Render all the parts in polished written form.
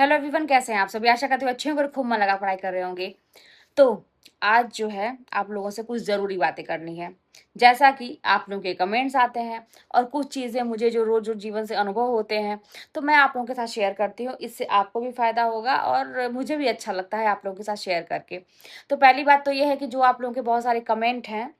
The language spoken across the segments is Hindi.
हेलो एवरीवन, कैसे हैं आप सभी? आशा करती हूँ अच्छे होंगे और खूब मन लगा पढ़ाई कर रहे होंगे। तो आज जो है आप लोगों से कुछ ज़रूरी बातें करनी है। जैसा कि आप लोगों के कमेंट्स आते हैं और कुछ चीज़ें मुझे जो रोज़-रोज़ जीवन से अनुभव होते हैं, तो मैं आप लोगों के साथ शेयर करती हूँ। इससे आपको भी फ़ायदा होगा और मुझे भी अच्छा लगता है आप लोगों के साथ शेयर करके। तो पहली बात तो ये है कि जो आप लोगों के बहुत सारे कमेंट हैं,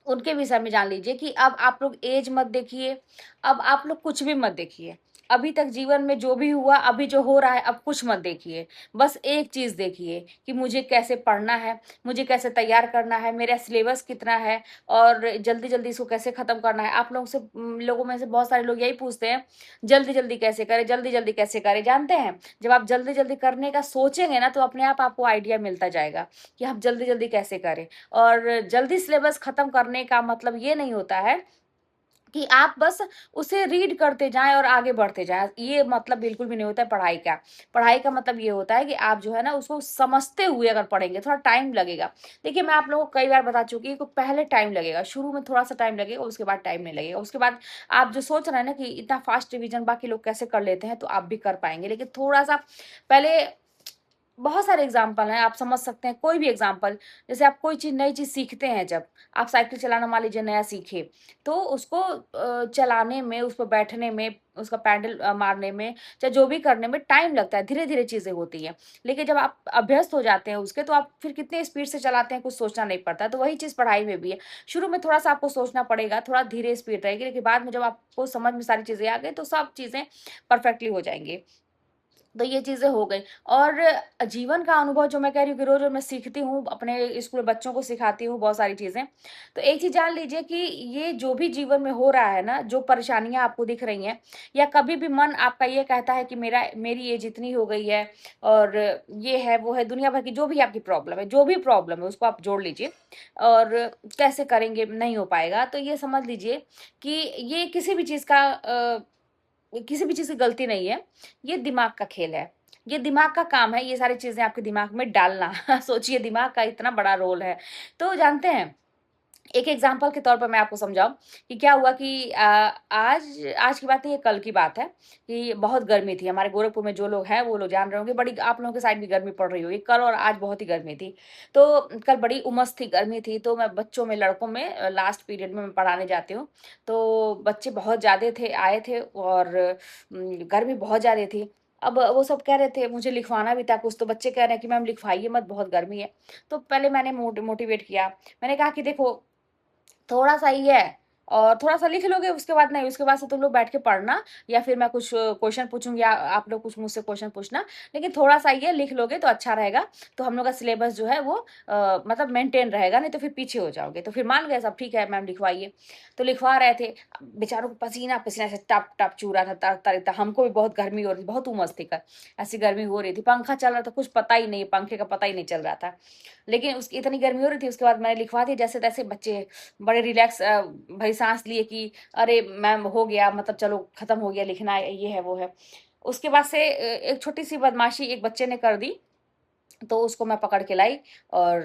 उनके विषय में जान लीजिए कि अब आप लोग ऐज मत देखिए, अब आप लोग कुछ भी मत देखिए। अभी तक जीवन में जो भी हुआ, अभी जो हो रहा है, अब कुछ मत देखिए। बस एक चीज़ देखिए कि मुझे कैसे पढ़ना है, मुझे कैसे तैयार करना है, मेरा सिलेबस कितना है और जल्दी-जल्दी इसको कैसे ख़त्म करना है। आप लोगों में से बहुत सारे लोग यही पूछते हैं, जल्दी-जल्दी कैसे करें, जल्दी-जल्दी कैसे करें? जानते हैं, जब आप जल्दी-जल्दी करने का सोचेंगे ना, तो अपने आप आपको आइडिया मिलता जाएगा कि आप जल्दी-जल्दी कैसे करें। और जल्दी सिलेबस खत्म करने का मतलब ये नहीं होता है कि आप बस उसे रीड करते जाएँ और आगे बढ़ते जाएँ, ये मतलब बिल्कुल भी नहीं होता है पढ़ाई का। पढ़ाई का मतलब ये होता है कि आप जो है ना उसको समझते हुए अगर पढ़ेंगे, थोड़ा टाइम लगेगा। देखिए, मैं आप लोगों को कई बार बता चुकी हूँ कि पहले टाइम लगेगा, शुरू में थोड़ा-सा टाइम लगेगा, उसके बाद टाइम नहीं लगेगा। उसके बाद आप जो सोच रहे हैं ना कि इतना फास्ट रिवीजन बाकी लोग कैसे कर लेते हैं, तो आप भी कर पाएँगे। लेकिन थोड़ा-सा पहले बहुत सारे एग्ज़ाम्पल हैं, आप समझ सकते हैं कोई भी एग्ज़ाम्पल। जैसे आप कोई चीज़ नई चीज़ सीखते हैं जब, आप साइकिल चलाना मान लीजिए नया सीखे, तो उसको चलाने में, उस पे बैठने में, उसका पैडल मारने में, चाहे जो भी करने में टाइम लगता है, धीरे-धीरे चीज़ें होती हैं। लेकिन जब आप अभ्यस्त हो जाते हैं उसके, तो आप फिर कितने स्पीड से चलाते हैं, कुछ सोचना नहीं पड़ता। तो वही चीज़ पढ़ाई में भी है। शुरू में थोड़ा-सा आपको सोचना पड़ेगा, थोड़ा धीरे स्पीड रहेगी, लेकिन बाद में जब आपको समझ में सारी चीज़ें आ गई, तो सब चीज़ें परफेक्टली हो जाएँगी। तो ये चीज़ें हो गई और जीवन का अनुभव जो मैं कह रही हूँ कि रोज़-रोज़ मैं सीखती हूँ, अपने स्कूल में बच्चों को सिखाती हूँ बहुत सारी चीज़ें। तो एक चीज़ जान लीजिए कि ये जो भी जीवन में हो रहा है ना, जो परेशानियाँ आपको दिख रही हैं या कभी भी मन आपका ये कहता है कि मेरी एज इतनी हो गई है और ये है, वो है, दुनिया भर की जो भी आपकी प्रॉब्लम है, जो भी प्रॉब्लम है उसको आप जोड़ लीजिए और कैसे करेंगे, नहीं हो पाएगा। तो ये समझ लीजिए कि ये किसी भी चीज़ की गलती नहीं है, ये दिमाग का खेल है। ये दिमाग का काम है, ये सारी चीज़ें आपके दिमाग में डालना। सोचिए दिमाग का इतना बड़ा रोल है। तो जानते हैं, एक एग्ज़ाम्पल के तौर पर मैं आपको समझाऊँ कि क्या हुआ कि आज आज की बात नहीं, ये कल की बात है कि बहुत गर्मी थी। हमारे गोरखपुर में जो लोग हैं, वो लोग जान रहे होंगे, बड़ी आप लोगों के साइड भी गर्मी पड़ रही होगी। कल और आज बहुत ही गर्मी थी। तो कल बड़ी उमस थी, गर्मी थी, तो मैं बच्चों में, लड़कों में लास्ट पीरियड में मैं पढ़ाने जाती हूँ। तो बच्चे बहुत ज़्यादा थे, आए थे और गर्मी बहुत ज़्यादा थी। अब वो सब कह रहे थे, मुझे लिखवाना भी था कुछ, तो बच्चे कह रहे हैं कि मैम लिखवाइए मत, बहुत गर्मी है। तो पहले मैंने मोटिवेट किया। मैंने कहा कि देखो, थोड़ा-सा ही है और थोड़ा-सा लिख लोगे, उसके बाद नहीं, उसके बाद से तुम लोग बैठ के पढ़ना या फिर मैं कुछ क्वेश्चन पूछूँगी, आप लोग कुछ मुझसे क्वेश्चन पूछना, लेकिन थोड़ा-सा ही है, लिख लोगे तो अच्छा रहेगा। तो हम लोग का सिलेबस जो है वो मतलब मेंटेन रहेगा, नहीं तो फिर पीछे हो जाओगे। तो फिर मान गए सब, ठीक है मैम लिखवाइए। तो लिखवा रहे थे, बेचारों को पसीना-पसीना से टप-टप चू रहा था, तर-तर त हमको भी बहुत गर्मी हो रही थी, बहुत उमस थी कल, ऐसी गर्मी हो रही थी। पंखा चल रहा था, कुछ पता ही नहीं, पंखे का पता ही नहीं चल रहा था। लेकिन उसकी इतनी गर्मी हो रही थी, उसके बाद मैंने लिखवा दिया जैसे-तैसे। बच्चे बड़े रिलैक्स भरी साँस लिए कि अरे मैम हो गया, मतलब चलो खत्म हो गया लिखना, ये है, वो है। उसके बाद से एक छोटी-सी बदमाशी एक बच्चे ने कर दी, तो उसको मैं पकड़ के लाई और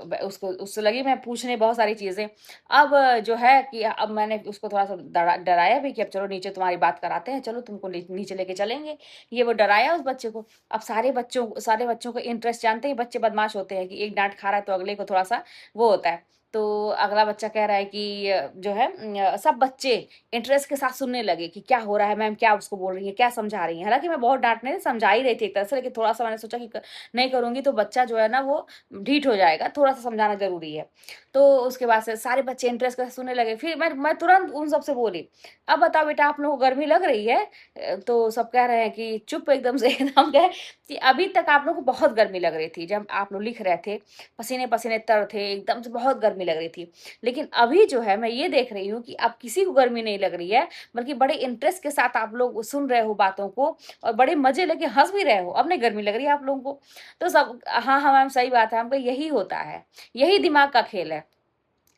ब उसको उससे लगी मैं पूछने बहुत सारी चीज़ें। अब जो है कि अब मैंने उसको थोड़ा-सा डराया भी कि अब चलो नीचे तुम्हारी बात कराते हैं, चलो तुमको नीचे लेके चलेंगे। ये वो डराया उस बच्चे को। अब सारे बच्चों का इंटरेस्ट, जानते ही बच्चे बदमाश होते हैं कि एक डाँट खा रहा है तो अगले को थोड़ा-सा वो होता है। तो अगला बच्चा कह रहा है कि जो है सब बच्चे इंटरेस्ट के साथ सुनने लगे कि क्या हो रहा है, मैम क्या उसको बोल रही हैं, क्या समझा रही हैं। हालाँकि मैं बहुत डाँट नहीं, समझा ही रही थी एक तरह से, लेकिन थोड़ा-सा मैंने सोचा कि नहीं करूँगी तो बच्चा जो है ना वो ढीठ हो जाएगा, थोड़ा-सा समझाना ज़रूरी है। तो उसके बाद से सारे बच्चे इंटरेस्ट के साथ सुनने लगे। फिर मैं तुरंत उन सबसे बोली, "अब बताओ बेटा, आप लोगों को गर्मी लग रही है?" तो सब कह रहे हैं कि चुप एकदम से। एकदम कहे कि अभी तक आप लोगों को बहुत गर्मी लग रही थी, जब आप लोग लिख रहे थे, पसीने-पसीने तर थे, एकदम से बहुत गर्मी लग रही थी। लेकिन अभी जो है मैं ये देख रही हूँ कि अब किसी को गर्मी नहीं लग रही है, बल्कि बड़े इंटरेस्ट के साथ आप लोग सुन रहे हो बातों को और बड़े मज़े लेके हँस भी रहे हो। अब नहीं गर्मी लग रही है आप लोगों को। तो सब हाँ, हाँ मैम सही बात है। हम कहा यही होता है, यही दिमाग का खेल है।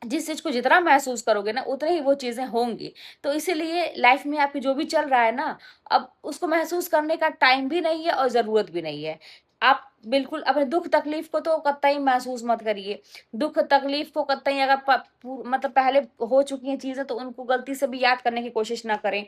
जिस चीज़ को जितना महसूस करोगे ना, उतनी ही वो चीज़ें होंगी। तो इसीलिए लाइफ़ में आपकी जो भी चल रहा है ना, अब उसको महसूस करने का टाइम भी नहीं है और ज़रूरत भी नहीं है। आप बिल्कुल अपने दुःख-तकलीफ़ को तो कतई महसूस मत करिए। दुःख-तकलीफ़ को कतई अगर प पू मतलब पहले हो चुकी हैं चीज़ें, तो उनको गलती से भी याद करने की कोशिश ना करें।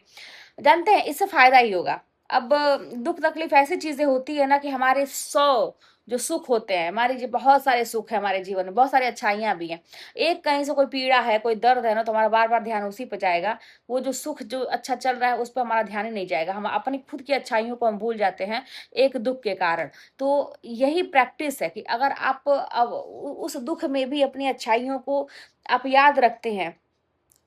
जानते हैं, इससे फ़ायदा ही होगा। अब दुख तकलीफ ऐसी चीजें होती है ना कि हमारे 100 जो सुख होते हैं, हमारे जो बहुत सारे सुख है हमारे जीवन में, बहुत सारी अच्छाइयां भी हैं, एक कहीं से कोई पीड़ा है, कोई दर्द है ना, तो हमारा बार बार ध्यान उसी पे जाएगा। वो जो सुख जो अच्छा चल रहा है उस पर हमारा ध्यान ही नहीं जाएगा, हम अपनी खुद की अच्छाइयों को हम भूल जाते हैं एक दुख के कारण। तो यही प्रैक्टिस है कि अगर आप अब उस दुख में भी अपनी अच्छाइयों को आप याद रखते हैं,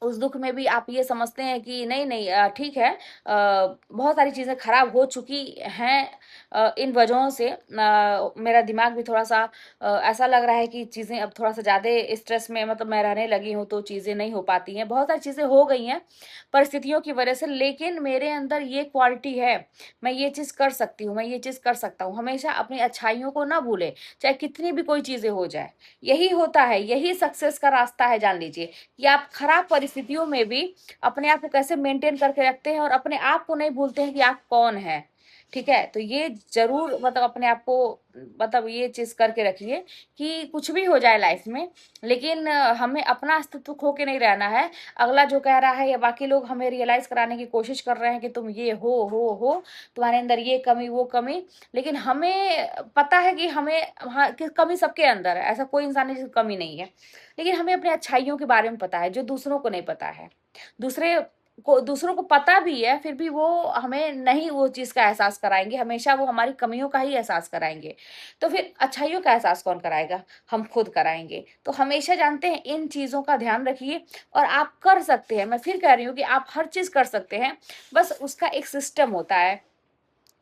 उस दुख में भी आप ये समझते हैं कि नहीं नहीं ठीक है, बहुत सारी चीजें खराब हो चुकी हैं, इन वजहों से मेरा दिमाग भी थोड़ा सा ऐसा लग रहा है कि चीजें अब थोड़ा सा ज्यादा स्ट्रेस में मतलब मैं रहने लगी हूँ, तो चीजें नहीं हो पाती हैं, बहुत सारी चीजें हो गई हैं परिस्थितियों की वजह से, लेकिन मेरे अंदर ये क्वालिटी है, मैं ये चीज कर सकती हूँ, मैं ये चीज कर सकता हूँ, हमेशा अपनी अच्छाइयों को ना भूले, चाहे कितनी भी कोई चीजें हो जाए। यही होता है, यही सक्सेस का रास्ता है, जान लीजिए कि आप खराब परिस्थितियों में भी अपने आप को कैसे मेंटेन करके रखते हैं और अपने आप को नहीं भूलते हैं कि आप कौन है। ठीक है, तो ये जरूर मतलब अपने आप को मतलब ये चीज करके रखिए कि कुछ भी हो जाए लाइफ में, लेकिन हमें अपना अस्तित्व खो के नहीं रहना है। अगला जो कह रहा है या बाकी लोग हमें रियलाइज कराने की कोशिश कर रहे हैं कि तुम ये हो, तुम्हारे अंदर ये कमी वो कमी, लेकिन हमें पता है कि हमें हाँ कि कमी सबके अंदर है, ऐसा कोई इंसान है जिसकी कमी नहीं है, लेकिन हमें अपने अच्छाइयों के बारे में पता है जो दूसरों को नहीं पता है। दूसरों को पता भी है, फिर भी वो हमें नहीं वो चीज का एहसास कराएंगे, हमेशा वो हमारी कमियों का ही एहसास कराएंगे। तो फिर अच्छाइयों का एहसास कौन कराएगा? हम खुद कराएंगे। तो हमेशा जानते हैं इन चीजों का ध्यान रखिए, और आप कर सकते हैं, मैं फिर कह रही हूँ कि आप हर चीज कर सकते हैं, बस उसका एक सिस्टम होता है,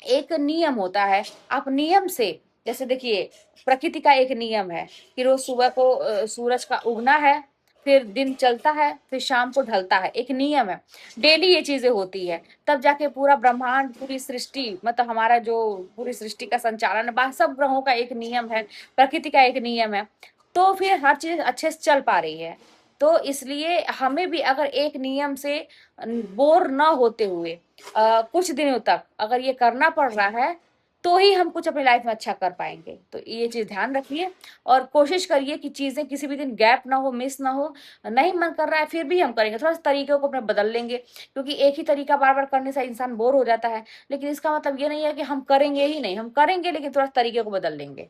एक नियम होता है। आप नियम से, जैसे देखिए प्रकृति का एक नियम है कि रोज सुबह को सूरज का उगना है, फिर दिन चलता है, फिर शाम को ढलता है, एक नियम है। डेली ये चीजें होती है, तब जाके पूरा ब्रह्मांड, पूरी सृष्टि, मतलब हमारा जो पूरी सृष्टि का संचालन है, सब ग्रहों का एक नियम है, प्रकृति का एक नियम है, तो फिर हर चीज अच्छे से चल पा रही है। तो इसलिए हमें भी अगर एक नियम से बोर न होते हुए कुछ दिनों तक अगर ये करना पड़ रहा है, तो ही हम कुछ अपनी लाइफ में अच्छा कर पाएंगे। तो ये चीज ध्यान रखिए और कोशिश करिए कि चीजें किसी भी दिन गैप ना हो, मिस ना हो। नहीं मन कर रहा है फिर भी हम करेंगे, थोड़ा सा तरीकों को अपने बदल लेंगे, क्योंकि एक ही तरीका बार बार करने से इंसान बोर हो जाता है। लेकिन इसका मतलब ये नहीं है कि हम करेंगे ही नहीं, हम करेंगे लेकिन थोड़ा सा तरीके को बदल लेंगे।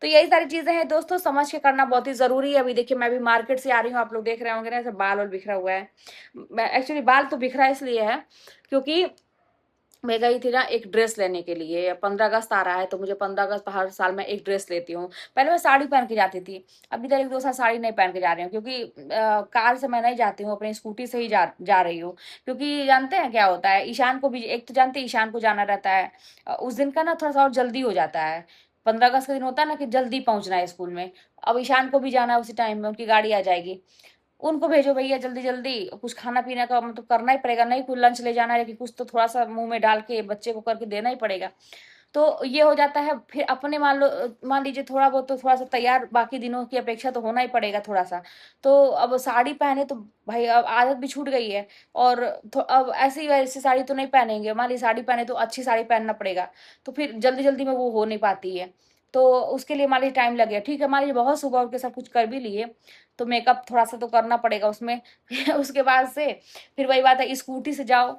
तो यही सारी चीजें हैं दोस्तों, समझ के करना बहुत ही जरूरी है। अभी देखिए मैं भी मार्केट से आ रही हूँ, आप लोग देख रहे होंगे ना ऐसे बाल वाल बिखरा हुआ है। मैं एक्चुअली बाल तो बिखरा इसलिए है क्योंकि मैं गई थी ना एक ड्रेस लेने के लिए, 15 अगस्त आ रहा है, तो मुझे 15 अगस्त हर साल मैं एक ड्रेस लेती हूँ। पहले मैं साड़ी पहन के जाती थी, अभी इधर 1-2 साल साड़ी नहीं पहन के जा रही हूँ, क्योंकि कार से मैं नहीं जाती हूँ, अपनी स्कूटी से ही जा रही हूँ। क्योंकि जानते हैं क्या होता है, ईशान को भी, एक तो जानते हैं ईशान को जाना रहता है, उस दिन का ना थोड़ा सा और जल्दी हो जाता है। 15 अगस्त का दिन होता है ना कि जल्दी पहुंचना है स्कूल में, अब ईशान को भी जाना है उसी टाइम में, उनकी गाड़ी आ जाएगी। उनको भेजो भैया जल्दी जल्दी, कुछ खाना पीना का मतलब करना ही पड़ेगा, नहीं कोई लंच ले जाना है लेकिन कुछ तो थोड़ा सा मुंह में डाल के बच्चे को करके देना ही पड़ेगा। तो ये हो जाता है, फिर अपने मान लीजिए थोड़ा बहुत तो थोड़ा सा तैयार बाकी दिनों की अपेक्षा तो होना ही पड़ेगा थोड़ा सा। तो अब साड़ी पहने तो भाई अब आदत भी छूट गई है, और अब ऐसी वैसी साड़ी तो नहीं पहनेंगे, मान ली साड़ी पहने तो अच्छी साड़ी पहनना पड़ेगा, तो फिर जल्दी जल्दी में वो हो नहीं पाती है। तो उसके लिए मान लीजिए टाइम लग गया, ठीक है मान लीजिए बहुत सुबह उठ के सब कुछ कर भी लिए, तो मेकअप थोड़ा सा तो करना पड़ेगा उसमें उसके बाद से फिर वही बात है, स्कूटी से जाओ।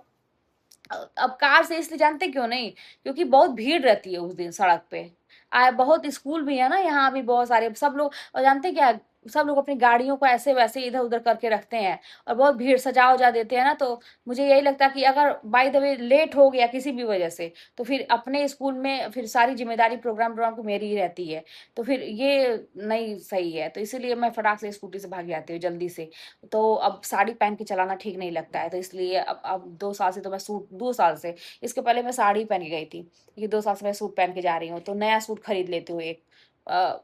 अब कार से इसलिए जानते क्यों नहीं, क्योंकि बहुत भीड़ रहती है उस दिन सड़क पे। बहुत स्कूल भी है ना यहाँ भी बहुत सारे, सब लोग, और जानते क्या, सब लोग अपनी गाड़ियों को ऐसे वैसे इधर उधर करके रखते हैं, और बहुत भीड़ सजा उजा देते हैं ना। तो मुझे यही लगता है कि अगर बाय द वे लेट हो गया किसी भी वजह से, तो फिर अपने स्कूल में फिर सारी जिम्मेदारी प्रोग्राम प्रोग्राम की मेरी ही रहती है, तो फिर ये नहीं सही है। तो इसीलिए मैं फटाक से स्कूटी से भाग जाती हूँ जल्दी से। तो अब साड़ी पहन के चलाना ठीक नहीं लगता है, तो इसलिए अब 2 साल से तो मैं सूट, 2 साल से, इसके पहले मैं साड़ी पहन के गई थी, ये 2 साल से मैं सूट पहन के जा रही हूँ। तो नया सूट खरीद लेती हूँ एक, अ,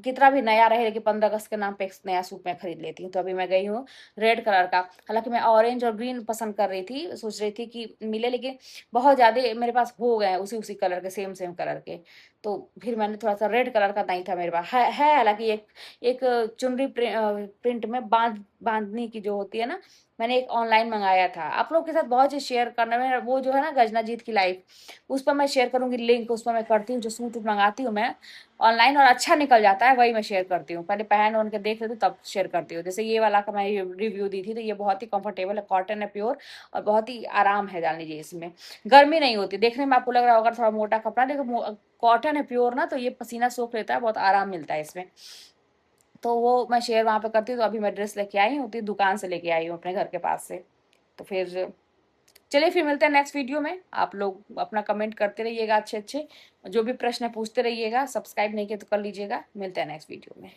कितना भी नया रहे लेकिन 15 अगस्त के नाम पे एक नया सूट मैं खरीद लेती हूँ। तो अभी मैं गई हूँ रेड कलर का, हालांकि मैं ऑरेंज और ग्रीन पसंद कर रही थी, सोच रही थी कि मिले, लेकिन बहुत ज्यादा मेरे पास हो गए हैं उसी उसी कलर के, सेम सेम कलर के। तो फिर मैंने थोड़ा सा रेड कलर का नहीं था मेरे पास, है हालांकि एक एक चुनरी प्रिंट में बांधनी की जो होती है ना, मैंने एक ऑनलाइन मँगाया था। आप लोग के साथ बहुत चीज़ शेयर करने में, वो जो है ना गजनाजीत की लाइफ़, उस पर मैं शेयर करूँगी लिंक, उसमें मैं करती हूँ, जो सूट-वूट मँगाती हूँ मैं ऑनलाइन और अच्छा निकल जाता है, वही मैं शेयर करती हूँ। पहले पहन-ओढ़ के देख लेती हूँ तब शेयर करती हूँ। जैसे ये वाला का मैं रिव्यू दी थी, तो ये बहुत ही कंफर्टेबल है, कॉटन है प्योर और बहुत ही आराम है जान लीजिए इसमें। गर्मी नहीं होती, देखने में आपको लग रहा होगा थोड़ा मोटा कपड़ा, लेकिन कॉटन है प्योर ना, तो ये पसीना सोख लेता है, बहुत आराम मिलता है इसमें। तो वो मैं शेयर वहाँ पे करती हूँ, तो अभी मैं ड्रेस लेके आई हूँ, तो दुकान से लेके आई हूँ अपने घर के पास से। तो फिर चलिए फिर मिलते हैं नेक्स्ट वीडियो में। आप लोग अपना कमेंट करते रहिएगा अच्छे-अच्छे, जो भी प्रश्न है पूछते रहिएगा, सब्सक्राइब नहीं किया तो कर लीजिएगा। मिलते हैं नेक्स्ट वीडियो में।